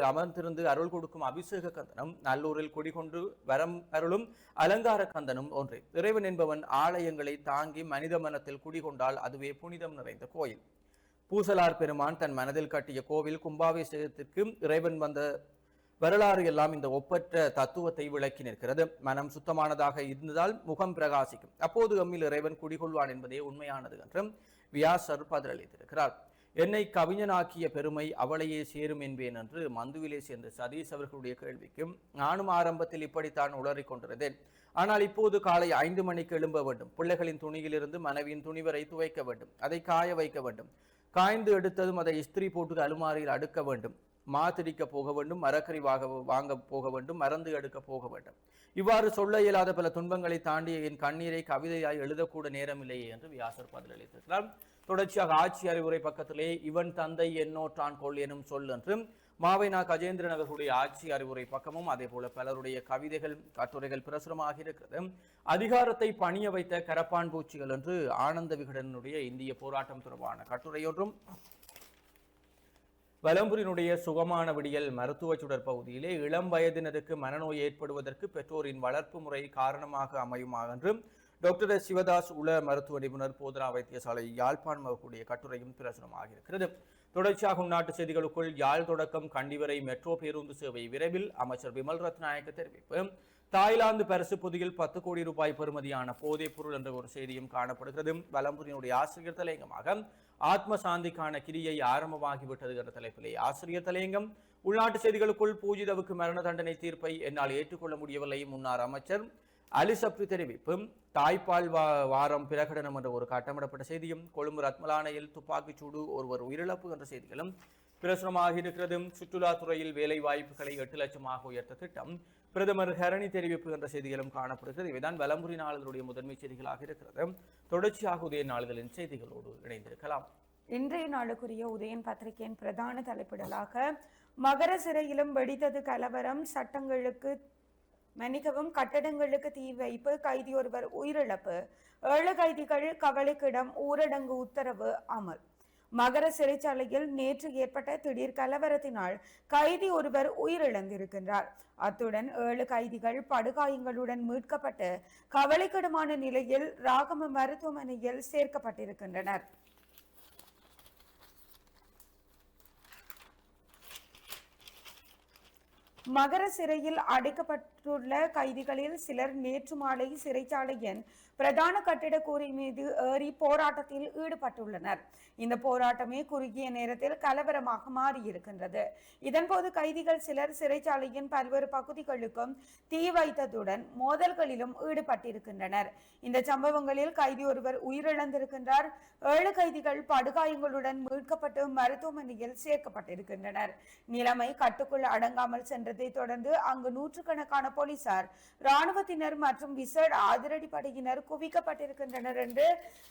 அமர்ந்திருந்து அருள் கொடுக்கும் அபிஷேக கந்தனம், நல்லூரில் குடிகொண்டு வரம் அருளும் அலங்கார கந்தனம் ஒன்றே. இறைவன் என்பவன் ஆலயங்களை தாங்கி மனித மனத்தில் குடிகொண்டால் அதுவே புனிதம் நிறைந்த கோயில். பூசலார் பெருமான் தன் மனதில் கட்டிய கோவில் கும்பாபிஷேகத்திற்கு இறைவன் வந்த வரலாறு எல்லாம் இந்த ஒப்பற்ற தத்துவத்தை விளக்கி நிற்கிறது. மனம் சுத்தமானதாக இருந்தால் முகம் பிரகாசிக்கும், அப்போது எம்மில் இறைவன் குடிகொள்வான் என்பதே உண்மையானது என்றும் வியாசர் பதிலளித்திருக்கிறார். என்னை கவிஞனாக்கிய பெருமை அவளையே சேரும் என்பேன் என்று மந்துவிலே சேர்ந்த சதீஷ் அவர்களுடைய கேள்விக்கும் நானும் ஆரம்பத்தில் இப்படித்தான் உளறிக் கொண்டிருந்தேன். ஆனால் இப்போது காலை 5 மணிக்கு எழும்ப வேண்டும். பிள்ளைகளின் துணியிலிருந்து மனைவியின் துணி வரை துவைக்க வேண்டும். அதை காய வைக்க வேண்டும். காய்ந்து எடுத்ததும் அதை இஸ்திரி போட்டு அலுமாரியில் அடுக்க வேண்டும். மாத்திடிக்க போக வேண்டும், மரக்கறி வாங்க போக வேண்டும், மறந்து எடுக்க போக வேண்டும். இவ்வாறு சொல்ல இயலாத பல துன்பங்களை தாண்டிய என் கண்ணீரை கவிதையாய் எழுதக்கூட நேரமில்லையே என்று வியாசர் பதிலளித்திருக்கிறார். தொடர்ச்சியாக ஆட்சி அறிவுரை பக்கத்திலே இவன் தந்தை என்னோற்றான் கொள் எனும் சொல் என்றும் மாவைனா கஜேந்திரன் அவர்களுடைய ஆட்சி அறிவுரை பக்கமும் அதே போல பலருடைய கவிதைகள் கட்டுரைகள் பிரசுரமாக இருக்கிறது. அதிகாரத்தை பணிய வைத்த கரப்பான் பூச்சிகள் என்று ஆனந்த விகடனுடைய இந்திய போராட்டம் தொடர்பான கட்டுரையொன்றும், வலம்புரியினுடைய சுகமான விடியல் மருத்துவ சுடர் பகுதியிலே இளம் வயதினருக்கு மனநோய் ஏற்படுவதற்கு பெற்றோரின் வளர்ப்பு முறை காரணமாக அமையுமாக என்றும் டாக்டர் சிவதாஸ் உள மருத்துவ நிபுணர் போதனா வைத்தியசாலை யாழ்ப்பாணம் அவர்களுடைய கட்டுரையும் பிரசுரமாக இருக்கிறது. தொடர்ச்சியாக உள்நாட்டு செய்திகளுக்குள் யாழ் தொடக்கம் கண்டி வரை மெட்ரோ பேருந்து சேவை விரைவில் அமைச்சர் விமல் ரத்நாயக்க தெரிவிப்பு. தாய்லாந்து பரிசு பொதியில் 10 கோடி ரூபாய் பெறுமதியான போதைப் பொருள் என்ற ஒரு செய்தியும் காணப்படுகிறது. வலம்புரியினுடைய ஆசிரியர் தலையங்கமாக ஆத்ம சாந்திக்கான கிரியை ஆரம்பமாகிவிட்டது என்ற தலைப்பிலே ஆசிரியர் தலையங்கம். உள்நாட்டு செய்திகளுக்குள் பூஜிதவுக்கு மரண தண்டனை தீர்ப்பை என்னால் ஏற்றுக்கொள்ள முடியவில்லை, முன்னாள் அமைச்சர் அலி சப்ரி தெரிவிப்பு. தாய்ப்பால் வாரம் பிரகடனம் என்ற ஒரு கட்டமிடப்பட்ட செய்தியும், கொழும்பு ரத்மலானையில் துப்பாக்கிச்சூடு ஒருவர் உயிரிழப்பு என்ற செய்திகளும் பிரசுரமாக இருக்கிறது. சுற்றுலாத்துறையில் வேலை வாய்ப்புகளை 8 லட்சமாக உயர்த்த திட்டம், பிரதமர் ஹரணி தெரிவிப்பு என்ற செய்திகளும் காணப்படுகிறது. இவைதான் வலம்புரி நாளிதழுடைய முதன்மை செய்திகளாக இருக்கிறது. தொடர்ச்சியாக உதய நாளிதழின் செய்திகளோடு இணைந்திருக்கலாம். இன்றைய நாளுக்குரிய உதயன் பத்திரிகையின் பிரதான தலைப்பிடலாக மகர சிறையிலும் வெடித்தது கலவரம், கட்டடங்களுக்கு தீ வைப்பு, கைதி ஒருவர் உயிரிழப்பு, 7 கைதிகள் கவலைக்கிடம், ஊரடங்கு உத்தரவு அமல். மகர சிறைச்சாலையில் நேற்று ஏற்பட்ட திடீர் கலவரத்தினால் கைதி ஒருவர் உயிரிழந்திருக்கின்றார். அத்துடன் 7 கைதிகள் படுகாயங்களுடன் மீட்கப்பட்டு கவலைக்கிடமான நிலையில் ராகம மருத்துவமனையில் சேர்க்கப்பட்டிருக்கின்றனர். மகர சிறையில் அடைக்கப்பட்டுள்ள கைதிகளில் சிலர் நேற்று மாலை சிறைச்சாலையின் பிரதான கட்டிட கூரை மீது ஏறி போராட்டத்தில் ஈடுபட்டுள்ளனர். இந்த போராட்டமே குறுகிய நேரத்தில் கலவரமாக மாறியிருக்கின்றது. இதன்போது கைதிகள் சிலர் சிறைச்சாலையின் பல்வேறு பகுதிகளுக்கும் தீ வைத்ததுடன் மோதல்களிலும் ஈடுபட்டிருக்கின்றனர். இந்த சம்பவங்களில் கைதி ஒருவர் உயிரிழந்திருக்கின்றார். 7 கைதிகள் படுகாயங்களுடன் மீட்கப்பட்டு மருத்துவமனையில் சேர்க்கப்பட்டிருக்கின்றனர். நிலைமை கட்டுக்குள் அடங்காமல் சென்றதை தொடர்ந்து அங்கு நூற்றுக்கணக்கான போலீசார், இராணுவத்தினர் மற்றும் விசேட அதிரடிப்படையினர் குவிக்கப்பட்டிருக்கின்றனர் என்று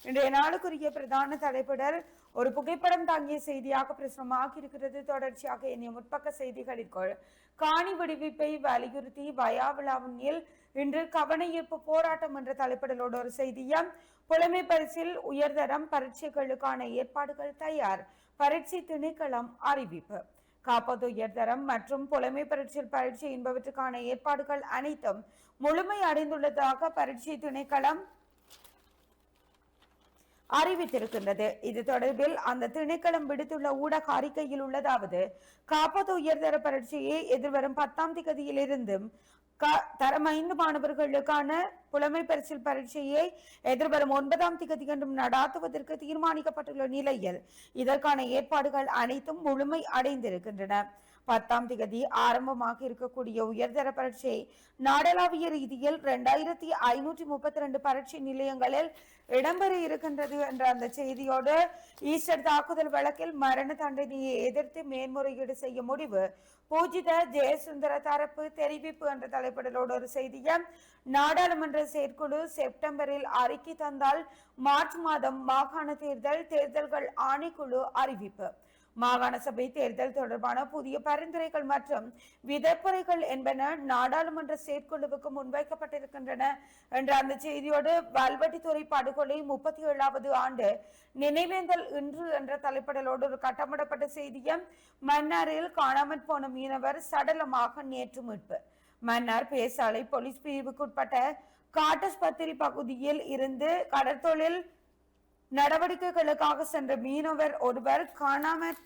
இன்றைய நாளுக்குரிய பிரதான தலைப்பிடல் ஒரு புகைப்படம் தாங்கிய செய்தியாக பிரசுரமாக இருக்கிறது. தொடர்ச்சியாக என்னும் முற்பக்க செய்திகளிற்குள் காணி விடுவிப்பை வலியுறுத்தி வயாவிலாவில் இன்று கவன ஈர்ப்பு போராட்டம் என்ற தலைப்பிடலோடு ஒரு செய்தியும், புலமை பரிசில் உயர்தரம் பரீட்சைகளுக்கான ஏற்பாடுகள் தயார், பரீட்சை திணைக்களம் அறிவிப்பு. காப்பது உயர்தரம் மற்றும் புலமை பரீட்சை என்பவற்றுக்கான ஏற்பாடுகள் அனைத்தும் முழுமை அடைந்துள்ளதாக பரீட்சை திணைக்களம் அறிவித்திருக்கின்றது. இது தொடர்பில் அந்த திணைக்களம் விடுத்துள்ள ஊடக அறிக்கையில் உள்ளதாவது: காப்பது உயர்தர பரீட்சையை எதிர்வரும் 10ஆம் தேதியிலிருந்து தரம் 5 மாணவர்களுக்கான புலமை பரிசில் பரீட்சையை எதிர்வரும் 9ஆம் தேதி என்றும் நடாத்துவதற்கு தீர்மானிக்கப்பட்டுள்ள நிலையில் இதற்கான ஏற்பாடுகள் அனைத்தும் முழுமை அடைந்திருக்கின்றன. 10ஆம் தேதி ஆரம்பமாக இருக்கக்கூடிய உயர்தர பரீட்சை நாடளாவிய ரீதியில் 2532 பரீட்சை நிலையங்களில் இடம்பெற இருக்கின்றது என்ற அந்த செய்தியோடு, ஈஸ்டர் தாக்குதல் வழக்கில் மரண தண்டனையை எதிர்த்து மேன்முறையீடு செய்ய முடிவு, பூஜித ஜெயசுந்தர தரப்பு தெரிவிப்பு என்ற தலைப்பிடலோடு ஒரு செய்தியும், நாடாளுமன்ற செயற்குழு செப்டம்பரில் அறிக்கை தந்தால் மார்ச் மாதம் மாகாண தேர்தல்கள் ஆணைக்குழு அறிவிப்பு. மாகாண சபை தேர்தல் தொடர்பான புதிய பரிந்துரைகள் மற்றும் விதிமுறைகள் என்பன நாடாளுமன்ற செயற்குழுவுக்கு முன்வைக்கப்பட்டிருக்கின்றன என்ற அந்த செய்தியோடு வல்வெட்டித்துறை படுகொலை 37வது ஆண்டு நினைவேந்தல் இன்று என்ற தலைப்பிடலோடு ஒரு கட்டமிடப்பட்ட செய்தியும் மன்னாரில் காணாமற் போன மீனவர் சடலமாக நேற்று மீட்பு. மன்னார் பேசாலை போலீஸ் பிரிவுக்குட்பட்ட காட்டஸ்பத்திரி பகுதியில் இருந்து கடற்தொழில் நடவடிக்கைகளுக்காக சென்ற மீனவர் ஒருவர் காணாமற்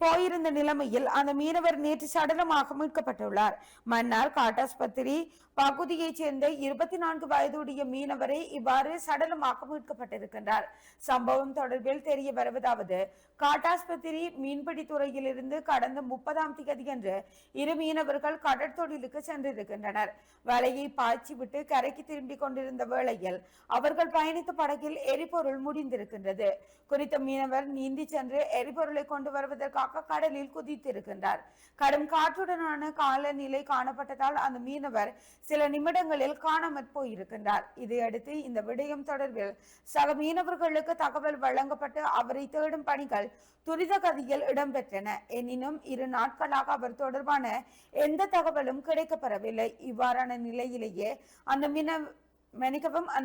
போயிருந்த நிலைமையில் அந்த மீனவர் நேற்று சடலமாக மீட்கப்பட்டுள்ளார். மன்னார் காட்டாஸ்பத்திரி பகுதியைச் சேர்ந்த 24 வயதுடைய மீனவரை இவ்வாறு சடலமாக மீட்கப்பட்டிருக்கின்றார். சம்பவம் தொடர்பில் தெரிய வருவதாவது, காட்டாஸ்பத்திரி மீன்பிடி துறையிலிருந்து கடந்த 30ஆம் தேதியன்று இரு மீனவர்கள் கடற்தொழிலுக்கு சென்றிருக்கின்றனர். வலையை பாய்ச்சிவிட்டு கரைக்கு திரும்பிக் கொண்டிருந்த வேளையில் அவர்கள் பயணித்த படகில் எரிபொருள் முடிந்திருக்கின்றது. குறித்த மீனவர் நீந்தி சென்று எரிபொருளை கொண்டு வருவதற்காக கடலில் குதித்திருக்கின்றார். கடும் காற்றுடனான காலநிலை காணப்பட்டதால் அந்த மீனவர் சில நிமிடங்களில் காணாமற் போயிருக்கின்றார். இதையடுத்து இந்த விடயம் தொடர்பில் சக மீனவர்களுக்கு தகவல் வழங்கப்பட்டு அவரை தேடும் பணிகள் துரித கதியில் இடம்பெற்றன. எனினும் 2 நாட்களாக அவர் தொடர்பான எந்த தகவலும் கிடைக்கப்பெறவில்லை. இவ்வாறான நிலையிலேயே அந்த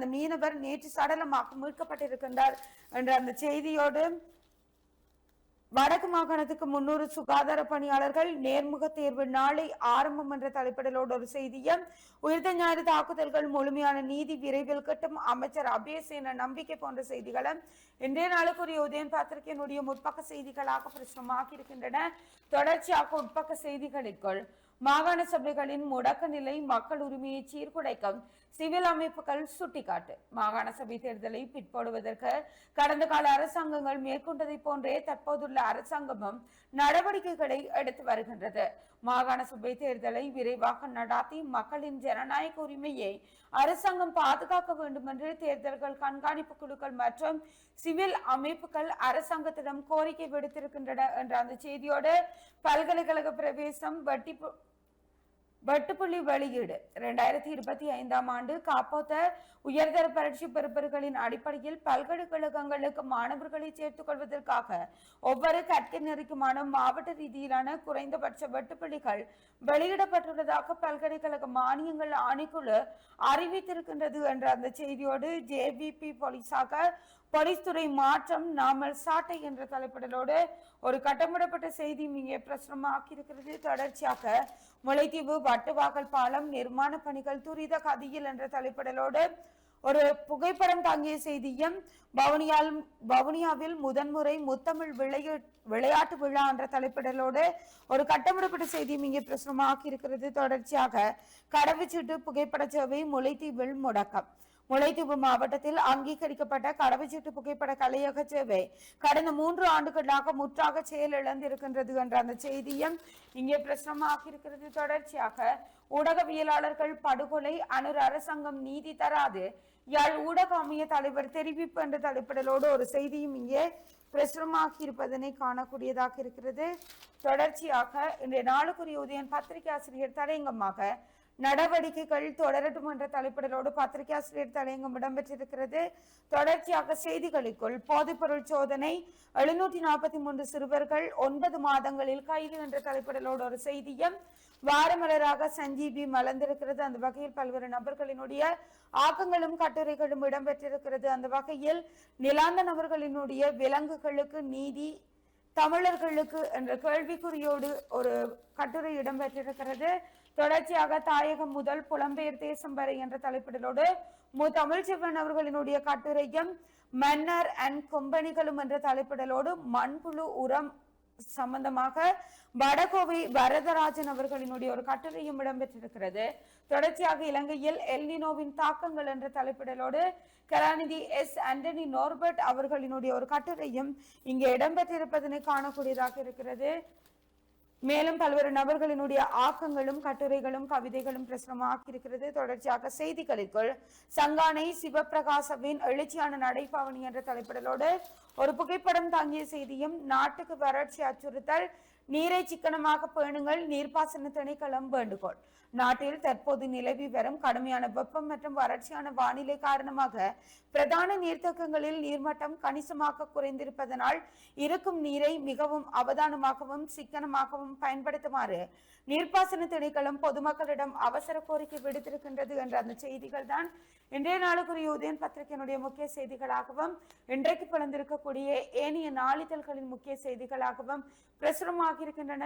மீனவர் நேற்று சடலமாக மீட்கப்பட்டிருக்கின்றார் என்ற அந்த செய்தியோடு வடக்கு மாகாணத்துக்கு 300 சுகாதார பணியாளர்கள் நேர்முக தேர்வு நாளை ஆரம்பம் என்ற தலைப்பிடலோடு ஒரு செய்தியும், உயிர்த்த ஞாயிறு தாக்குதல்கள் முழுமையான நீதி விரைவில் கிட்டும் அமைச்சர் அபேசேன நம்பிக்கை போன்ற செய்திகளும் இன்றைய நாளுக்குரிய உதயன் பத்திரிகையினுடைய முற்பக்க செய்திகளாக பிரசுரமாகி இருக்கின்றன. தொடர்ச்சியாக உட்பக்க செய்திகளுக்குள் மாகாண சபைகளின் முடக்க நிலை மக்கள் உரிமையை சீர்குலைக்கும் சிவில் அமைப்புகள் சுட்டிக்காட்டு. மாகாண சபை தேர்தலை பிற்போடுவதற்கு கடந்த கால அரசாங்கங்கள் மேற்கொண்டதை போன்றே தற்போதுள்ள அரசாங்கமும் நடவடிக்கைகளை எடுத்து வருகின்றது. மாகாண சபை தேர்தலை விரைவாக நடாத்தி மக்களின் ஜனநாயக உரிமையை அரசாங்கம் பாதுகாக்க வேண்டும் என்று தேர்தல்கள் கண்காணிப்பு குழுக்கள் மற்றும் சிவில் அமைப்புகள் அரசாங்கத்திடம் கோரிக்கை விடுத்திருக்கின்றன என்ற அந்த செய்தியோடு பல்கலைக்கழக பிரவேசம் வெட்டுப்புள்ளி வெளியீடு 2025ஆம் ஆண்டு காப்போத்த உயர்தர பரீட்சை பெறுபவர்களின் அடிப்படையில் பல்கலைக்கழகங்களுக்கு மாணவர்களை சேர்த்துக் கொள்வதற்காக ஒவ்வொரு கற்கை நெறிக்குமான மாவட்ட ரீதியிலான குறைந்தபட்ச வெட்டுப்புள்ளிகள் வெளியிடப்பட்டுள்ளதாக பல்கலைக்கழக மானியங்கள் ஆணைக்குழு அறிவித்திருக்கின்றது என்ற அந்த செய்தியோடு ஜேவிபி போலீஸ் துறை மாற்றம் நாமல் சாட்டை என்ற தலைப்பிடலோடு ஒரு கட்டமிடப்பட்ட செய்தி இங்கே பிரசுரமாக்கி இருக்கிறது. தொடர்ச்சியாக முல்லைத்தீவு வட்டுவாகல் பாலம் நிர்மாண பணிகள் துரித கதியில் என்ற தலைப்பிடலோடு ஒரு புகைப்படம் தாங்கிய செய்தியும், வவுனியாவில் முதன்முறை முத்தமிழ் விளையாட்டு விழா என்ற தலைப்பிடலோடு ஒரு கட்டமிடப்பட்ட செய்தியும் இங்கே பிரசுரமாக்கி இருக்கிறது. தொடர்ச்சியாக கடவுச்சீட்டு புகைப்பட சேவை முல்லைத்தீவில் முடக்கம். முல்லைத்தீவு மாவட்டத்தில் அங்கீகரிக்கப்பட்ட கடவுச்சீட்டு புகைப்பட கலையக சேவை கடந்த 3 ஆண்டுகளாக முற்றாக செயலிழந்திருக்கின்றது என்ற அந்த செய்தியும் இங்கே பிரசுரமாகி இருக்கிறது. தொடர்ச்சியாக ஊடகவியலாளர்கள் படுகொலை அனுர் அரசாங்கம் நீதி தராது, யாழ் ஊடக அமைய தலைவர் தெரிவிப்பு என்ற தலைப்பிடலோடு ஒரு செய்தியும் இங்கே பிரசுரமாகி இருப்பதனை காணக்கூடியதாக இருக்கிறது. தொடர்ச்சியாக இன்றைய நாளுக்குரிய உதயன் பத்திரிகை ஆசிரியர் தலையங்கமாக நடவடிக்கைகள் தொடரட்டும் என்ற தலைப்பிடலோடு பத்திரிகை ஆசிரியர் தலையங்கம் இடம்பெற்றிருக்கிறது. தொடர்ச்சியாக செய்திகளுக்குள் போதைப்பொருள் சோதனை 743 சிறுவர்கள் 9 மாதங்களில் கைது என்ற தலைப்பிடலோடு ஒரு செய்தியும், வாரமலராக சஞ்சீவி மலர்ந்திருக்கிறது. அந்த வகையில் பல்வேறு நபர்களினுடைய ஆக்கங்களும் கட்டுரைகளும் இடம்பெற்றிருக்கிறது. அந்த வகையில் நிலாந்த நபர்களினுடைய விலங்குகளுக்கு நீதி தமிழர்களுக்கு என்ற கேள்விக்குறியோடு ஒரு கட்டுரை இடம்பெற்றிருக்கிறது. தொடர்ச்சியாக தாயகம் முதல் புலம்பெயர் தேசம் வரை என்ற தலைப்பிடலோடு தமிழ்ச்செல்வன் அவர்களினுடைய கட்டுரையும், மன்னர் அண்ட் கொம்பனிகளும் என்ற தலைப்பிடலோடு மண்புழு உரம் சம்பந்தமாக வடகோவை வரதராஜன் அவர்களினுடைய ஒரு கட்டுரையும் இடம்பெற்றிருக்கிறது. தொடர்ச்சியாக இலங்கையில் எல்னினோவின் தாக்கங்கள் என்ற தலைப்பிடலோடு கலாநிதி எஸ் ஆண்டனி நோர்பர்ட் அவர்களினுடைய ஒரு கட்டுரையும் இங்கே இடம்பெற்றிருப்பதனை காணக்கூடியதாக இருக்கிறது. மேலும் பல்வேறு நபர்களினுடைய ஆக்கங்களும் கட்டுரைகளும் கவிதைகளும் பிரசுரமாக்கி இருக்கிறது. தொடர்ச்சியாக செய்திகளுக்குள் சங்கானை சிவபிரகாசவின் எழுச்சியான நடைபாவனி என்ற தலைப்பிடலோடு ஒரு புகைப்படம் தாங்கிய செய்தியும், நாட்டுக்கு வறட்சி அச்சுறுத்தல் நீரை சிக்கனமாக பேணுங்கள். நீர்ப்பாசன திணைக்களம் வேண்டுகோள். நாட்டில் தற்போது நிலவி வரும் கடுமையான வெப்பம் மற்றும் வறட்சியான வானிலை காரணமாக பிரதான நீர்த்தேக்கங்களில் நீர்மட்டம் கணிசமாக குறைந்திருப்பதனால் இருக்கும் நீரை மிகவும் அவதானமாகவும் சிக்கனமாகவும் பயன்படுத்துமாறு நீர்ப்பாசன திணைக்களம் பொதுமக்களிடம் அவசர கோரிக்கை விடுத்திருக்கின்றது என்ற அந்த செய்திகள் தான் இன்றைய நாளுக்குரிய உதயன் பத்திரிகையினுடைய முக்கிய செய்திகளாகவும் இன்றைக்கு பிளந்திருக்கக்கூடிய ஏனைய நாளிதழ்களின் முக்கிய செய்திகளாகவும் பிரசுரமாக இருக்கின்றன.